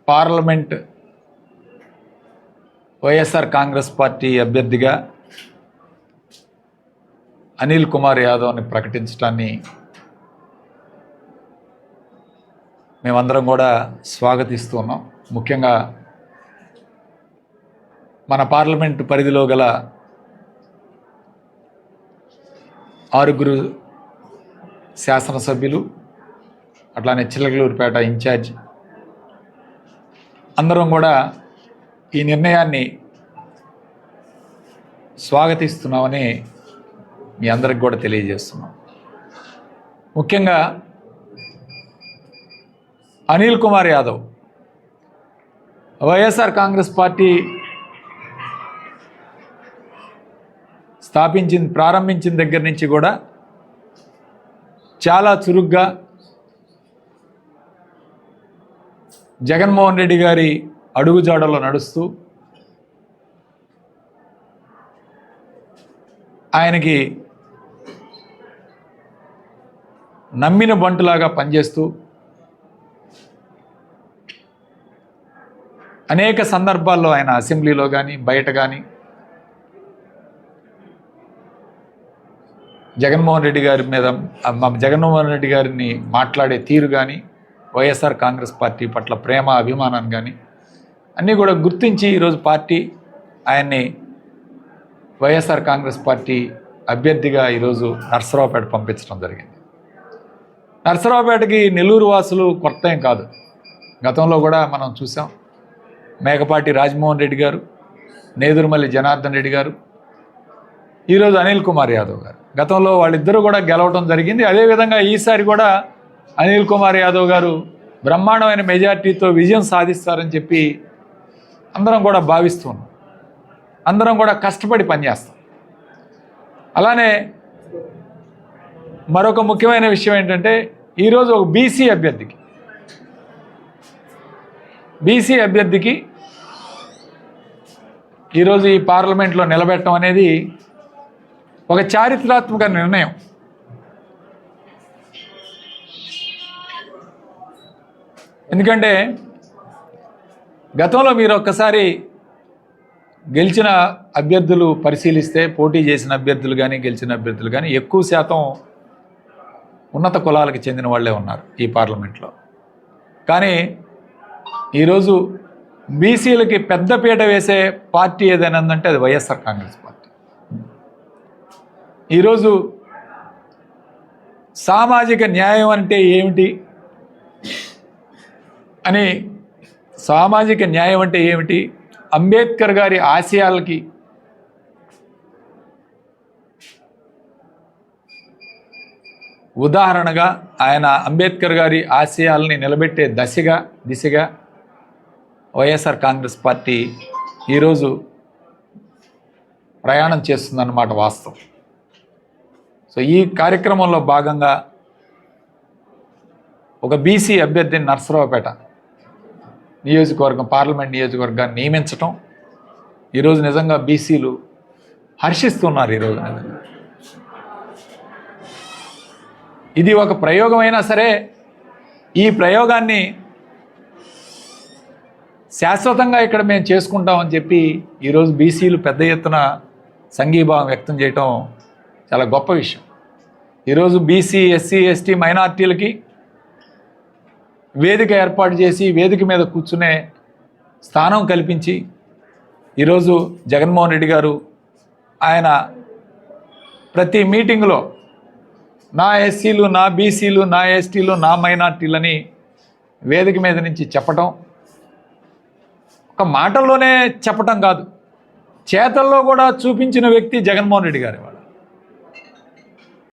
Parliament YSR Congress party అభ్యర్థిగా అనిల్ కుమార్ యాదవ్ని ప్రకటించడాన్ని మేమందరం కూడా స్వాగతిస్తూ ఉన్నాం. ముఖ్యంగా మన పార్లమెంటు పరిధిలో గల 6 శాసనసభ్యులు, అట్లానే చిలకలూరిపేట ఇన్ఛార్జ్ అందరం కూడా ఈ నిర్ణయాన్ని స్వాగతిస్తున్నామని మీ అందరికి కూడా తెలియజేస్తున్నాం. ముఖ్యంగా అనిల్ కుమార్ యాదవ్ వైఎస్ఆర్ కాంగ్రెస్ పార్టీ ప్రారంభించిన దగ్గర నుంచి కూడా చాలా చురుగ్గా జగన్మోహన్ రెడ్డి గారి అడుగుజాడలో నడుస్తూ ఆయనకి నమ్మిన బంటులాగా పనిచేస్తూ అనేక సందర్భాల్లో ఆయన అసెంబ్లీలో కానీ బయట కానీ జగన్మోహన్ రెడ్డి గారిని మాట్లాడే తీరు కానీ వైఎస్ఆర్ కాంగ్రెస్ పార్టీ పట్ల ప్రేమ అభిమానం కానీ అన్నీ కూడా గుర్తించి ఈరోజు పార్టీ ఆయన్ని వైఎస్ఆర్ కాంగ్రెస్ పార్టీ అభ్యర్థిగా ఈరోజు నర్సరావుపేట పంపించడం జరిగింది. నర్సరావుపేటకి నెల్లూరు వాసులు కొత్త ఏం కాదు. గతంలో కూడా మనం చూసాం. మేకపాటి రాజమోహన్ రెడ్డి గారు, నేదురుమల్లి జనార్దన్ రెడ్డి గారు, ఈరోజు అనిల్ కుమార్ యాదవ్ గారు, గతంలో వాళ్ళిద్దరూ కూడా గెలవడం జరిగింది. అదేవిధంగా ఈసారి కూడా అనిల్ కుమార్ యాదవ్ గారు బ్రహ్మాండమైన మెజార్టీతో విజయం సాధిస్తారని చెప్పి అందరం కూడా భావిస్తున్నాం. అందరం కూడా కష్టపడి పనిచేస్తాం. అలానే మరొక ముఖ్యమైన విషయం ఏంటంటే ఈరోజు ఒక బీసీ అభ్యర్థికి ఈరోజు ఈ పార్లమెంట్లో నిలబెట్టడం అనేది ఒక చారిత్రాత్మక నిర్ణయం. ఎందుకంటే గతంలో మీరు ఒక్కసారి గెలిచిన అభ్యర్థులు పరిశీలిస్తే, పోటీ చేసిన అభ్యర్థులు కానీ గెలిచిన అభ్యర్థులు కానీ ఎక్కువ శాతం ఉన్నత కులాలకు చెందిన వాళ్ళే ఉన్నారు ఈ పార్లమెంట్లో. కానీ ఈరోజు బీసీలకి పెద్దపీట వేసే పార్టీ ఏదైనా ఉందంటే అది వైఎస్ఆర్ కాంగ్రెస్ పార్టీ. ఈరోజు సామాజిక న్యాయం అంటే ఏమిటి అని, సామాజిక న్యాయం అంటే ఏమిటి, అంబేద్కర్ గారి ఆశయాలకి ఉదాహరణగా ఆయన అంబేద్కర్ గారి ఆశయాలని నిలబెట్టే దిశగా వైఎస్ఆర్ కాంగ్రెస్ పార్టీ ఈరోజు ప్రయాణం చేస్తుందన్నమాట వాస్తవం. సో ఈ కార్యక్రమంలో భాగంగా ఒక బీసీ అభ్యర్థిని నర్సరావుపేట పార్లమెంట్ నియోజకవర్గాన్ని నియమించటం ఈరోజు నిజంగా బీసీలు హర్షిస్తున్నారు. ఈరోజు నిజంగా ఇది ఒక ప్రయోగమైనా సరే ఈ ప్రయోగాన్ని శాశ్వతంగా ఇక్కడ మేము చేసుకుంటామని చెప్పి ఈరోజు బీసీలు పెద్ద ఎత్తున సంఘీభావం వ్యక్తం చేయటం చాలా గొప్ప విషయం. ఈరోజు బీసీ, ఎస్సీ, ఎస్టీ మైనార్టీలకి వేదిక ఏర్పాటు చేసి వేదిక మీద కూర్చునే స్థానం కల్పించి ఈరోజు జగన్మోహన్ రెడ్డి గారు ఆయన ప్రతి మీటింగ్లో నా ఎస్సీలు, నా బీసీలు, నా ఎస్టీలు, నా మైనార్టీలని వేదిక మీద నుంచి చెప్పటం, ఒక మాటల్లోనే చెప్పటం కాదు, చేతల్లో కూడా చూపించిన వ్యక్తి జగన్మోహన్ రెడ్డి గారు.